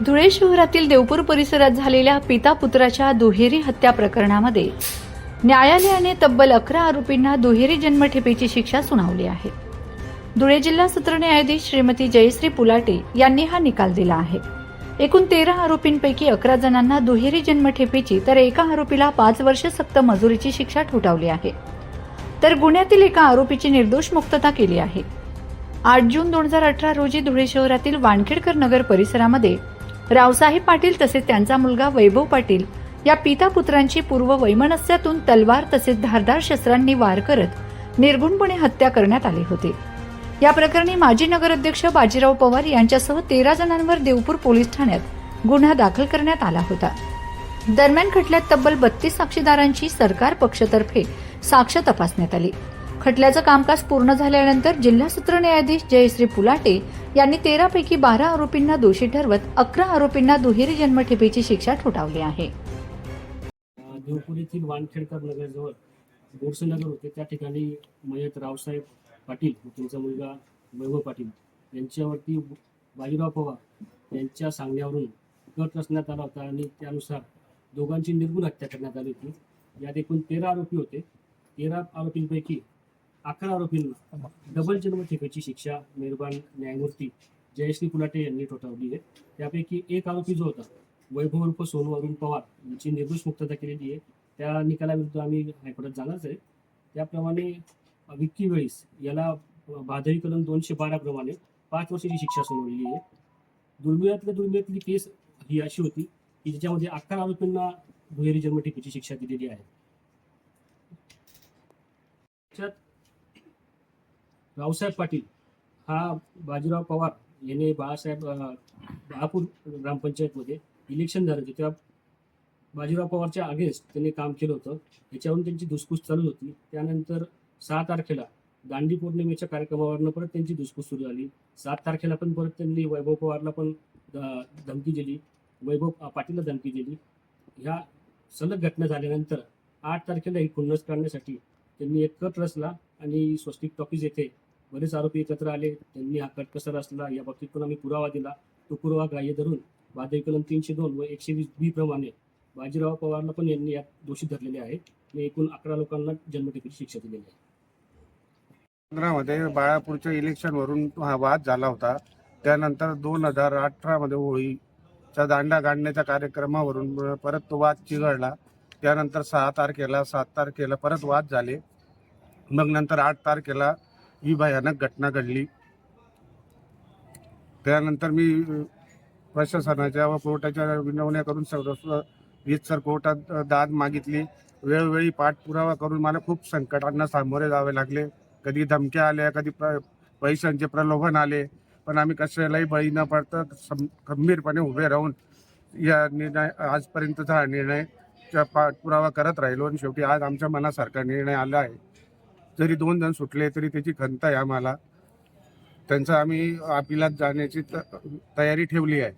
धुळे शहरातील देवपूर परिसरात झालेल्या पिता पुत्राच्या दुहेरी हत्या प्रकरणामध्ये न्यायालयाने तब्बल 11 आरोपींना दुहेरी जन्मठेपेची शिक्षा सुनावली आहे। धुळे जिल्हा सत्र न्यायाधीश श्रीमती जयश्री पुलाटे यांनी हा निकाल दिला आहे। एकूण 13 आरोपींपैकी 11 जणांना दुहेरी जन्मठेपेची तर एका आरोपीला 5 वर्ष सक्त मजुरीची शिक्षा ठोठावली आहे, तर गुन्ह्यातील एका आरोपीची निर्दोष मुक्तता केली आहे। 8 जून 2018 रोजी धुळे शहरातील वानखेडकर नगर परिसरामध्ये रावसाहेब पाटील तसेच त्यांचा मुलगा वैभव पाटील या पिता पुत्रांची पूर्व वैमनस्यातून तलवार तसेच धारदार शस्त्रांनी वार करत निर्गुणपणे हत्या करण्यात आली होती। या प्रकरणी माजी नगराध्यक्ष बाजीराव पवार यांच्यासह 13 जणांवर देवपूर पोलीस ठाण्यात गुन्हा दाखल करण्यात आला होता। दरम्यान खटल्यात तब्बल 32 साक्षीदारांची सरकार पक्षातर्फे साक्ष तपासण्यात आली। खटल्याचं कामकाज पूर्ण झाल्यानंतर जिल्हा सत्र न्यायाधीश जयश्री पुलाटे यांनी 13 पैकी 12 आरोपींना दोषी ठरवत 11 आरोपींना दुहेरी जन्मठेपेची शिक्षा ठोठावली आहे। देवपूर येथील वानखेडकर नगरजवळ बोरसे नगर होते, त्या ठिकाणी मयत रावसाहेब पाटील व त्यांचा मुलगा वैभव पाटील यांच्यावरती बाजीराव पवार यांच्या सांगण्यावरून कट रचण्यात आला होता आणि त्यानुसार दोघांची निर्गुण हत्या करण्यात आली होती। यात एकूण 13 आरोपी होते। 13 आरोपींपैकी 11 आरोपींना डबल जन्मठेपेची शिक्षा मेहरबान न्यायमूर्ती जयश्री पुलाटे यांनी ठोठावली आहे। त्यापैकी एक आरोपी जो होता वैभव उर्फ सोनू अरुण पवार यांची निर्दोष मुक्तता केलेली आहे। त्या निकालाविरुद्ध आम्ही हायकोर्टात जाणारच आहे। त्याप्रमाणे विक्की वेळीस याला भादवी कलम 212 प्रमाणे 5 वर्षाची शिक्षा सुनावलेली आहे। दुर्मिळातली केस ही अशी होती की ज्याच्यामध्ये 11 आरोपींना दुहेरी जन्मठेपेची शिक्षा दिलेली आहे। रावसाहेब पाटील हा बाजीराव पवार याने बाळापूर ग्रामपंचायतमध्ये इलेक्शन झालं होते, तेव्हा बाजीराव पवारच्या अगेन्स्ट त्यांनी काम केलं होतं। याच्यावरून त्यांची धुसफूस चालू होती। त्यानंतर 6 तारखेला दांडी पौर्णिमेच्या कार्यक्रमावरनं परत त्यांची धुसफूस सुरू झाली। 7 तारखेला पण परत त्यांनी वैभव पवारला पण धमकी दिली, वैभव पाटीलला धमकी दिली। ह्या सलग घटना झाल्यानंतर 8 तारखेला ही खुन्नस काढण्यासाठी त्यांनी एक कट रचला आणि स्वस्तिक टॉकीज येथे बरेच आरोपी एकत्र आले। त्यांनी हा कट कसा रचला या बाबतीत पण आम्ही पुरावा दिला। तो पुरावा ग्राह्य धरून भादवी कलम 302 व 120B प्रमाणे बाजीराव पवारला पण यांनी यात दोषी धरलेले आहे आणि एकूण 11 लोकांना जन्मठेपेची शिक्षा दिलेली आहे। 2015 मध्ये बाळापूरच्या इलेक्शनवरून हा वाद झाला होता। त्यानंतर 2018 मध्ये होळीचा दांडा काढण्याच्या कार्यक्रमावरून परत तो वाद चिघळला। त्यानंतर 7 तारखेला परत वाद झाले। मग नंतर 8 तारखेला ही भयानक घटना घडली। त्यानंतर मी प्रशासनाच्या व कोर्टाच्या विनवण्या करून रीतसर कोर्टात दाद मागितली। वेळोवेळी पाठपुरावा करून मला खूप संकटांना सामोरे जावे लागले। कधी धमक्या आल्या, कधी पैशांचे प्रलोभन आले, पण आम्ही कशालाही बळी न पडता खंबीरपणे उभे राहून या निर्णय आजपर्यंतचा हा निर्णय पाठपुरावा करत राहिलो आणि शेवटी आज आमच्या मनासारखा निर्णय आला आहे। जरी 2 जण सुटले तरी त्याची खंत आहे आम्हाला। त्यांचा आम्ही अपिलात जाण्याची तयारी ठेवली आहे।